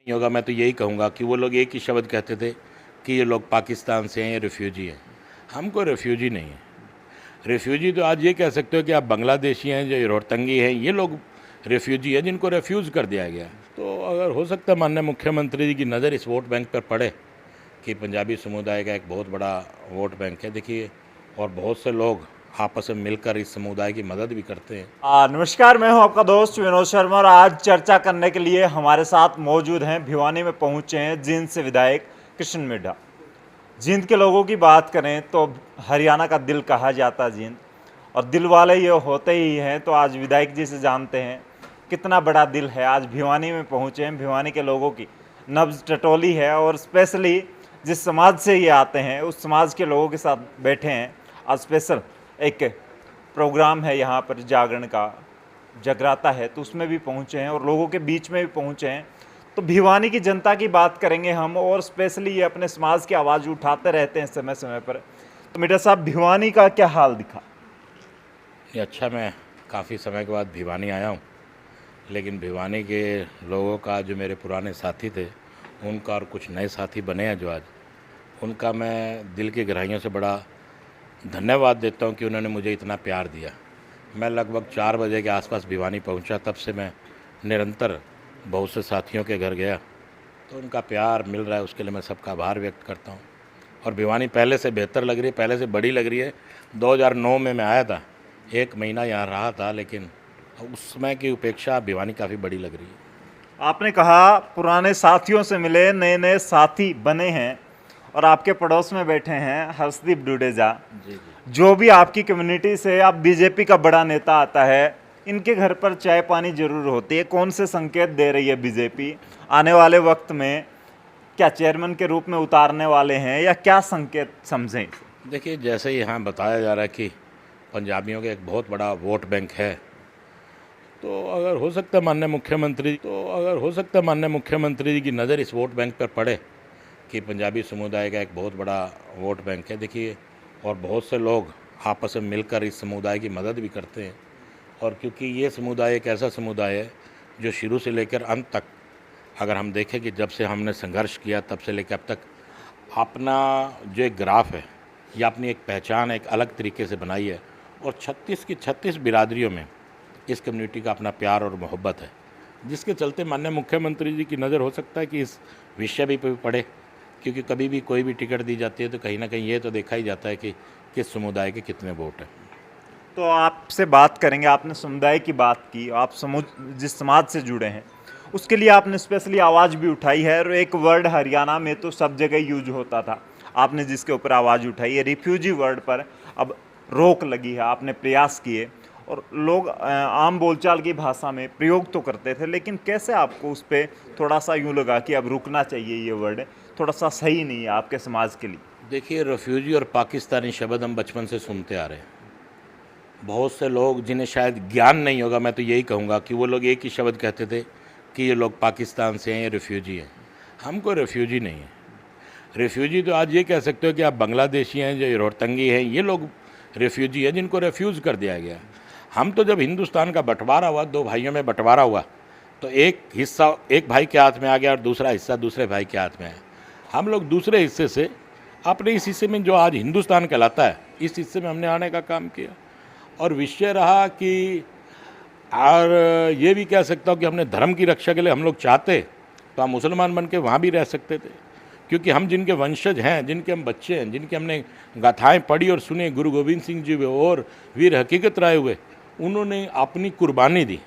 नहीं होगा। मैं तो यही कहूँगा कि वो लोग एक ही शब्द कहते थे कि ये लोग पाकिस्तान से हैं, ये रेफ्यूजी हैं। हम कोई रेफ्यूजी नहीं है। रेफ्यूजी तो आज ये कह सकते हो कि आप बांग्लादेशी हैं, जो रोहतंगी हैं, ये लोग रेफ्यूजी हैं जिनको रेफ्यूज़ कर दिया गया। तो अगर हो सकता है माननीय मुख्यमंत्री जी की नज़र इस वोट बैंक पर पड़े कि पंजाबी समुदाय का एक बहुत बड़ा वोट बैंक है, देखिए, और बहुत से लोग आपस में मिलकर इस समुदाय की मदद भी करते हैं। नमस्कार, मैं हूं आपका दोस्त विनोद शर्मा और आज चर्चा करने के लिए हमारे साथ मौजूद हैं, भिवानी में पहुंचे हैं जींद से विधायक कृष्ण मिड्ढा। जींद के लोगों की बात करें तो हरियाणा का दिल कहा जाता है जींद, और दिल वाले ये होते ही हैं। तो आज विधायक जी से जानते हैं कितना बड़ा दिल है। आज भिवानी में पहुंचे हैं, भिवानी के लोगों की नब्ज टटोली है और स्पेशली जिस समाज से ये आते हैं उस समाज के लोगों के साथ बैठे हैं। आज स्पेशल एक प्रोग्राम है यहाँ पर, जागरण का जगराता है, तो उसमें भी पहुँचे हैं और लोगों के बीच में भी पहुँचे हैं। तो भिवानी की जनता की बात करेंगे हम, और स्पेशली ये अपने समाज की आवाज़ उठाते रहते हैं समय समय पर। तो मिड्ढा साहब, भिवानी का क्या हाल दिखा? ये अच्छा, मैं काफ़ी समय के बाद भिवानी आया हूँ, लेकिन भिवानी के लोगों का, जो मेरे पुराने साथी थे उनका और कुछ नए साथी बने हैं जो आज, उनका मैं दिल की गहराइयों से बड़ा धन्यवाद देता हूं कि उन्होंने मुझे इतना प्यार दिया। मैं लगभग 4 बजे के आसपास भिवानी पहुंचा, तब से मैं निरंतर बहुत से साथियों के घर गया, तो उनका प्यार मिल रहा है, उसके लिए मैं सबका आभार व्यक्त करता हूं। और भिवानी पहले से बेहतर लग रही है, पहले से बड़ी लग रही है। 2009 में मैं आया था, 1 महीना यहाँ रहा था, लेकिन उस समय की उपेक्षा भिवानी काफ़ी बड़ी लग रही है। आपने कहा पुराने साथियों से मिले, नए नए साथी बने हैं, और आपके पड़ोस में बैठे हैं हर्षदीप डुडेजा। जी। जो भी आपकी कम्युनिटी से अब बीजेपी का बड़ा नेता आता है, इनके घर पर चाय पानी जरूर होती है। कौन से संकेत दे रही है बीजेपी आने वाले वक्त में? क्या चेयरमैन के रूप में उतारने वाले हैं, या क्या संकेत समझें? देखिए, जैसे ही यहाँ बताया जा रहा है कि पंजाबियों का एक बहुत बड़ा वोट बैंक है, तो अगर हो सकता है माननीय मुख्यमंत्री जी की नज़र इस वोट बैंक पर पड़े कि पंजाबी समुदाय का एक बहुत बड़ा वोट बैंक है, देखिए, और बहुत से लोग आपस में मिलकर इस समुदाय की मदद भी करते हैं। और क्योंकि ये समुदाय एक ऐसा समुदाय है जो शुरू से लेकर अंत तक, अगर हम देखें कि जब से हमने संघर्ष किया तब से लेकर अब तक, अपना जो एक ग्राफ है या अपनी एक पहचान एक अलग तरीके से बनाई है, और 36 की 36 बिरादरियों में इस कम्युनिटी का अपना प्यार और मोहब्बत है, जिसके चलते माननीय मुख्यमंत्री जी की नज़र हो सकता है कि इस विषय भी पे पड़े। क्योंकि कभी भी कोई भी टिकट दी जाती है तो कहीं ना कहीं ये तो देखा ही जाता है कि किस समुदाय के कितने वोट हैं। तो आपसे बात करेंगे, आपने समुदाय की बात की, आप जिस समाज से जुड़े हैं उसके लिए आपने स्पेशली आवाज़ भी उठाई है, और एक वर्ड हरियाणा में तो सब जगह यूज होता था, आपने जिसके ऊपर आवाज़ उठाई है, रिफ्यूजी वर्ड पर अब रोक लगी है। आपने प्रयास किए और लोग आम बोलचाल की भाषा में प्रयोग तो करते थे, लेकिन कैसे आपको उस पर थोड़ा सा यूँ लगा कि अब रुकना चाहिए, ये वर्ड थोड़ा सा सही नहीं है आपके समाज के लिए? देखिए, रेफ्यूजी और पाकिस्तानी शब्द हम बचपन से सुनते आ रहे हैं। बहुत से लोग जिन्हें शायद ज्ञान नहीं होगा, मैं तो यही कहूँगा कि वो लोग एक ही शब्द कहते थे कि ये लोग पाकिस्तान से हैं, ये रेफ्यूजी हैं। हम कोई रेफ्यूजी नहीं है। रेफ्यूजी तो आज ये कह सकते हो कि आप बांग्लादेशी हैं, जो रोहतंगी हैं, ये लोग रेफ्यूजी हैं जिनको रेफ्यूज़ कर दिया गया। हम तो जब हिंदुस्तान का बंटवारा हुआ, 2 भाइयों में बंटवारा हुआ, तो एक हिस्सा एक भाई के हाथ में आ गया और दूसरा हिस्सा दूसरे भाई के हाथ में आया। हम लोग दूसरे हिस्से से अपने इस हिस्से में, जो आज हिंदुस्तान कहलाता है, इस हिस्से में हमने आने का काम किया। और विषय रहा कि, और ये भी कह सकता हूँ कि हमने धर्म की रक्षा के लिए हम लोग चाहते तो हम मुसलमान बन के वहाँ भी रह सकते थे, क्योंकि हम जिनके वंशज हैं, जिनके हम बच्चे हैं, जिनके हमने गाथाएँ पढ़ी और सुनी, गुरु गोविंद सिंह जी और वीर हकीकत राय हुए, उन्होंने अपनी कुर्बानी दी,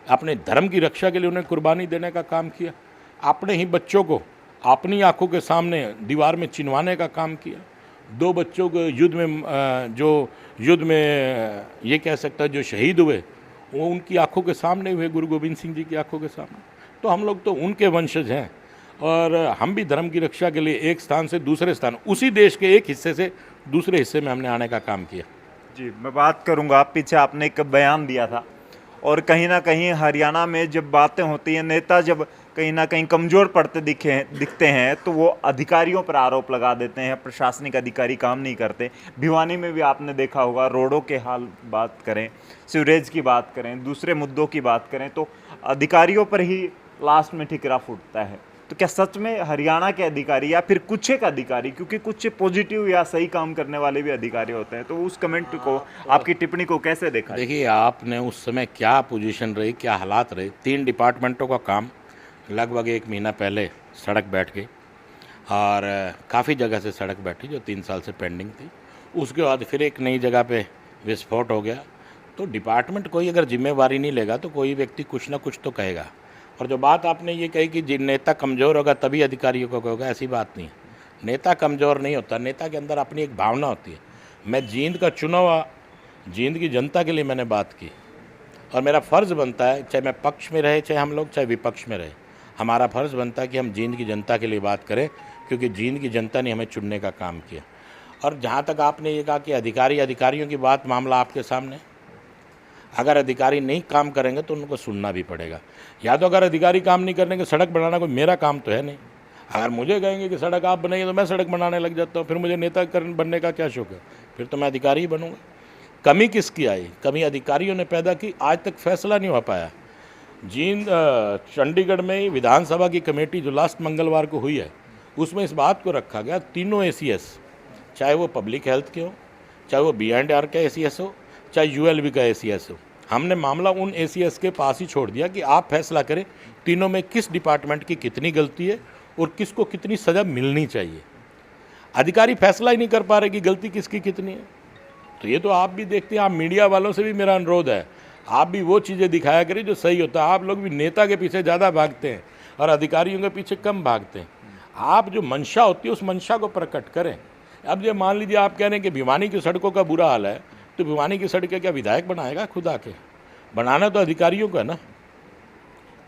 अपने धर्म की रक्षा के लिए उन्हें कुर्बानी देने का काम किया। अपने ही बच्चों को अपनी आंखों के सामने दीवार में चिनवाने का काम किया। 2 बच्चों को युद्ध में ये कह सकता है जो शहीद हुए, वो उनकी आंखों के सामने हुए, गुरु गोविंद सिंह जी की आंखों के सामने। तो हम लोग तो उनके वंशज हैं, और हम भी धर्म की रक्षा के लिए एक स्थान से दूसरे स्थान, उसी देश के एक हिस्से से दूसरे हिस्से में हमने आने का काम किया। जी, मैं बात करूंगा, पीछे आपने एक बयान दिया था, और कहीं ना कहीं हरियाणा में जब बातें होती हैं, नेता जब कहीं ना कहीं कमज़ोर पड़ते दिखते हैं तो वो अधिकारियों पर आरोप लगा देते हैं, प्रशासनिक अधिकारी काम नहीं करते। भिवानी में भी आपने देखा होगा, रोडों के हाल बात करें, सीवरेज की बात करें, दूसरे मुद्दों की बात करें, तो अधिकारियों पर ही लास्ट में ठिकरा फूटता है। तो क्या सच में हरियाणा के अधिकारी या फिर कुछ एक अधिकारी, क्योंकि कुछ पॉजिटिव या सही काम करने वाले भी अधिकारी होते हैं, तो उस कमेंट को, आपकी टिप्पणी को कैसे देखा? देखिए, आपने उस समय क्या पोजीशन रही, क्या हालात रहे, 3 डिपार्टमेंटों का काम लगभग 1 महीना पहले सड़क बैठ गई और काफ़ी जगह से सड़क बैठी जो 3 साल से पेंडिंग थी। उसके बाद फिर एक नई जगह पे विस्फोट हो गया। तो डिपार्टमेंट कोई अगर जिम्मेवारी नहीं लेगा तो कोई व्यक्ति कुछ ना कुछ तो कहेगा। और जो बात आपने ये कही कि नेता कमज़ोर होगा तभी अधिकारियों को कहोगा, ऐसी बात नहीं है। नेता कमज़ोर नहीं होता, नेता के अंदर अपनी एक भावना होती है। मैं जींद का चुना हुआ, जींद की जनता के लिए मैंने बात की और मेरा फ़र्ज़ बनता है, चाहे मैं पक्ष में रहे, चाहे हम लोग चाहे विपक्ष में रहे, हमारा फ़र्ज़ बनता है कि हम जींद की जनता के लिए बात करें, क्योंकि जींद की जनता ने हमें चुनने का काम किया। और जहाँ तक आपने ये कहा कि अधिकारियों की बात, मामला आपके सामने, अगर अधिकारी नहीं काम करेंगे तो उनको सुनना भी पड़ेगा। या तो अगर अधिकारी काम नहीं करेंगे, सड़क बनाना कोई मेरा काम तो है नहीं। अगर मुझे कहेंगे कि सड़क आप बनाइए तो मैं सड़क बनाने लग जाता हूँ, फिर मुझे नेता बनने का क्या शौक है, फिर तो मैं अधिकारी ही बनूँगा। कमी किसकी आई? कमी अधिकारियों ने पैदा की, आज तक फैसला नहीं हो पाया। जींद चंडीगढ़ में विधानसभा की कमेटी जो लास्ट मंगलवार को हुई है, उसमें इस बात को रखा गया, तीनों ACS, चाहे वो पब्लिक हेल्थ के हो, चाहे वो B&R का ACS हो, चाहे ULB का ACS हो, हमने मामला उन ACS के पास ही छोड़ दिया कि आप फैसला करें तीनों में किस डिपार्टमेंट की कितनी गलती है और किसको कितनी सज़ा मिलनी चाहिए। अधिकारी फैसला ही नहीं कर पा रहे कि गलती किसकी कितनी है। तो ये तो आप भी देखते हैं, आप मीडिया वालों से भी मेरा अनुरोध है, आप भी वो चीज़ें दिखाया करें जो सही होता है। आप लोग भी नेता के पीछे ज़्यादा भागते हैं और अधिकारियों के पीछे कम भागते हैं। आप जो मंशा होती है उस मंशा को प्रकट करें। अब ये मान लीजिए आप कह रहे हैं कि भिवानी की सड़कों का बुरा हाल है, तो भिवानी की सड़कें क्या विधायक बनाएगा? खुद आके बनाना तो अधिकारियों का है ना।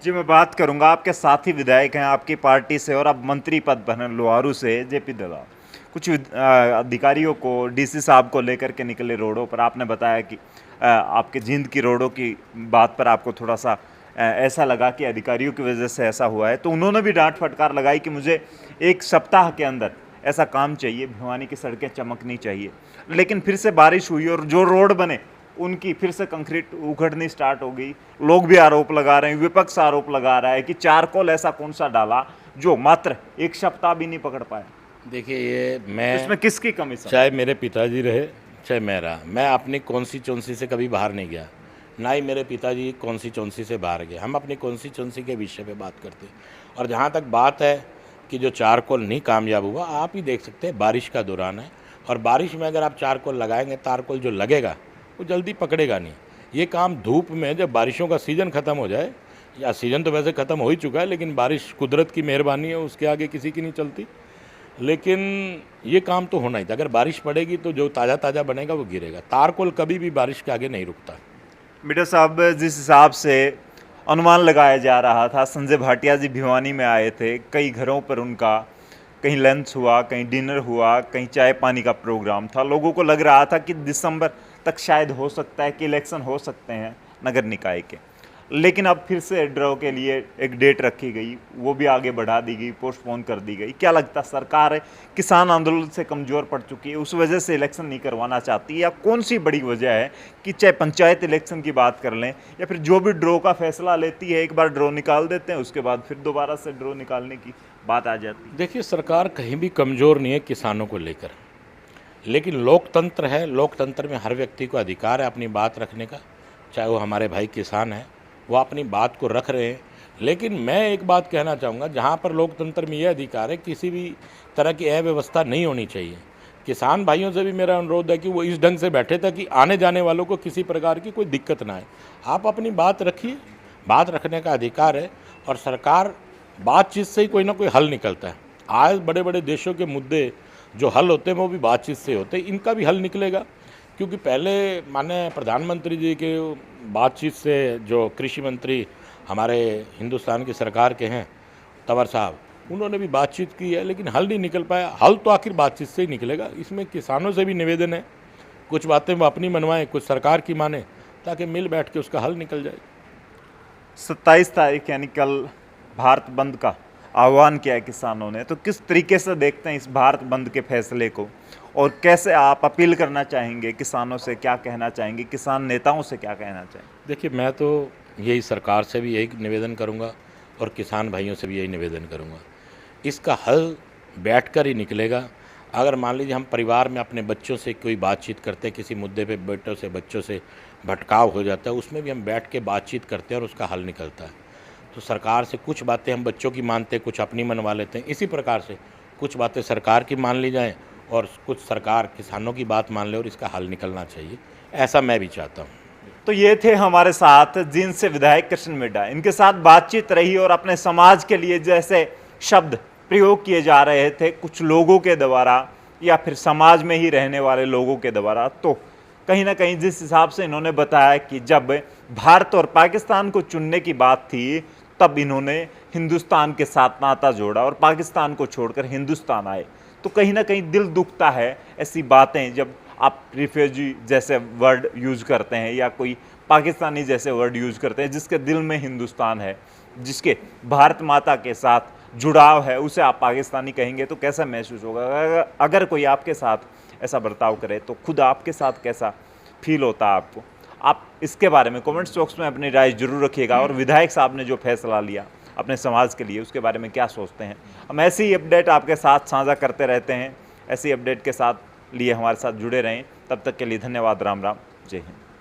जी, मैं बात करूंगा, आपके साथी विधायक हैं आपकी पार्टी से और अब मंत्री पद पर हैं लोहारू से, JP दलाल। कुछ अधिकारियों को, DC साहब को लेकर के निकले रोडों पर। आपने बताया कि आपके जींद की रोडों की बात पर आपको थोड़ा सा ऐसा लगा कि अधिकारियों की वजह से ऐसा हुआ है, तो उन्होंने भी डांट फटकार लगाई कि मुझे 1 सप्ताह के अंदर ऐसा काम चाहिए, भिवानी की सड़कें चमकनी चाहिए। लेकिन फिर से बारिश हुई और जो रोड बने उनकी फिर से कंक्रीट उखड़नी स्टार्ट हो गई। लोग भी आरोप लगा रहे हैं, विपक्ष आरोप लगा रहा है कि चारकोल ऐसा कौन सा डाला जो मात्र 1 सप्ताह भी नहीं पकड़ पाया। देखिए, ये मैं, इसमें किसकी कमी? चाहे मेरे पिताजी रहे चाहे मैं रहा, मैं अपनी कॉन्स्टिट्यूंसी से कभी बाहर नहीं गया, ना ही मेरे पिताजी कॉन्स्टिट्यूंसी से बाहर गए। हम अपनी कॉन्स्टिट्यूंसी के विषय पे बात करते हैं। और जहाँ तक बात है कि जो चारकोल नहीं कामयाब हुआ, आप ही देख सकते हैं बारिश का दौरान है, और बारिश में अगर आप चारकोल लगाएंगे, तारकोल जो लगेगा वो जल्दी पकड़ेगा नहीं। ये काम धूप में, जब बारिशों का सीज़न ख़त्म हो जाए, या सीज़न तो वैसे ख़त्म हो ही चुका है, लेकिन बारिश कुदरत की मेहरबानी है, उसके आगे किसी की नहीं चलती। लेकिन ये काम तो होना ही था। अगर बारिश पड़ेगी तो जो ताज़ा ताज़ा बनेगा वो गिरेगा। तारकोल कभी भी बारिश के आगे नहीं रुकता। मीडिया साहब, जिस हिसाब से अनुमान लगाया जा रहा था, संजय भाटिया जी भिवानी में आए थे, कई घरों पर उनका कहीं लंच हुआ, कहीं डिनर हुआ, कहीं चाय पानी का प्रोग्राम था। लोगों को लग रहा था कि दिसंबर तक शायद हो सकता है कि इलेक्शन हो सकते हैं नगर निकाय के। लेकिन अब फिर से ड्रॉ के लिए एक डेट रखी गई, वो भी आगे बढ़ा दी गई, पोस्टपोन कर दी गई। क्या लगता है, सरकार किसान आंदोलन से कमज़ोर पड़ चुकी है, उस वजह से इलेक्शन नहीं करवाना चाहती, या कौन सी बड़ी वजह है कि चाहे पंचायत इलेक्शन की बात कर लें या फिर जो भी ड्रॉ का फैसला लेती है, एक बार ड्रॉ निकाल देते हैं, उसके बाद फिर दोबारा से ड्रॉ निकालने की बात आ जाती है? देखिए, सरकार कहीं भी कमज़ोर नहीं है किसानों को लेकर, लेकिन लोकतंत्र है। लोकतंत्र में हर व्यक्ति को अधिकार है अपनी बात रखने का, चाहे वो हमारे भाई किसान हैं, वो अपनी बात को रख रहे हैं। लेकिन मैं एक बात कहना चाहूँगा, जहाँ पर लोकतंत्र में ये अधिकार है, किसी भी तरह की अव्यवस्था नहीं होनी चाहिए। किसान भाइयों से भी मेरा अनुरोध है कि वो इस ढंग से बैठे ताकि आने जाने वालों को किसी प्रकार की कोई दिक्कत ना आए। आप अपनी बात रखिए, बात रखने का अधिकार है, और सरकार बातचीत से ही कोई ना कोई हल निकलता है। आज बड़े बड़े देशों के मुद्दे जो हल होते हैं वो भी बातचीत से होते हैं, इनका भी हल निकलेगा। क्योंकि पहले माननीय प्रधानमंत्री जी के बातचीत से, जो कृषि मंत्री हमारे हिंदुस्तान की सरकार के हैं तंवर साहब, उन्होंने भी बातचीत की है, लेकिन हल नहीं निकल पाया। हल तो आखिर बातचीत से ही निकलेगा। इसमें किसानों से भी निवेदन है, कुछ बातें वो अपनी मनवाएं, कुछ सरकार की माने, ताकि मिल बैठ के उसका हल निकल जाए। 27 तारीख यानी कल भारत बंद का आह्वान किया है किसानों ने, तो किस तरीके से देखते हैं इस भारत बंद के फैसले को, और कैसे आप अपील करना चाहेंगे किसानों से, क्या कहना चाहेंगे, किसान नेताओं से क्या कहना चाहेंगे? देखिए, मैं तो यही सरकार से भी यही निवेदन करूंगा और किसान भाइयों से भी यही निवेदन करूँगा। इसका हल बैठकर ही निकलेगा। अगर मान लीजिए हम परिवार में अपने बच्चों से कोई बातचीत करते हैं, किसी मुद्दे पे बेटों से बच्चों से भटकाव हो जाता है, उसमें भी हम बैठ के बातचीत करते हैं और उसका हल निकलता है। तो सरकार से कुछ बातें हम बच्चों की मानते हैं, कुछ अपनी मनवा लेते हैं। इसी प्रकार से कुछ बातें सरकार की मान ली जाएँ और कुछ सरकार किसानों की बात मान ले और इसका हल निकलना चाहिए, ऐसा मैं भी चाहता हूँ। तो ये थे हमारे साथ जींद से विधायक कृष्ण मिड्ढा। इनके साथ बातचीत रही और अपने समाज के लिए जैसे शब्द प्रयोग किए जा रहे थे कुछ लोगों के द्वारा या फिर समाज में ही रहने वाले लोगों के द्वारा, तो कहीं ना कहीं जिस हिसाब से इन्होंने बताया कि जब भारत और पाकिस्तान को चुनने की बात थी तब इन्होंने हिंदुस्तान के साथ नाता जोड़ा और पाकिस्तान को छोड़कर हिंदुस्तान आए। तो कहीं ना कहीं दिल दुखता है ऐसी बातें जब आप रिफ्यूजी जैसे वर्ड यूज़ करते हैं या कोई पाकिस्तानी जैसे वर्ड यूज़ करते हैं, जिसके दिल में हिंदुस्तान है, जिसके भारत माता के साथ जुड़ाव है, उसे आप पाकिस्तानी कहेंगे तो कैसा महसूस होगा? अगर कोई आपके साथ ऐसा बर्ताव करे तो खुद आपके साथ कैसा फील होता है आपको? आप इसके बारे में कमेंट्स बॉक्स में अपनी राय जरूर रखिएगा। और विधायक साहब ने जो फैसला लिया अपने समाज के लिए, उसके बारे में क्या सोचते हैं? हम ऐसी ही अपडेट आपके साथ साझा करते रहते हैं। ऐसी अपडेट के साथ लिए हमारे साथ जुड़े रहें। तब तक के लिए धन्यवाद। राम राम, जय हिंद।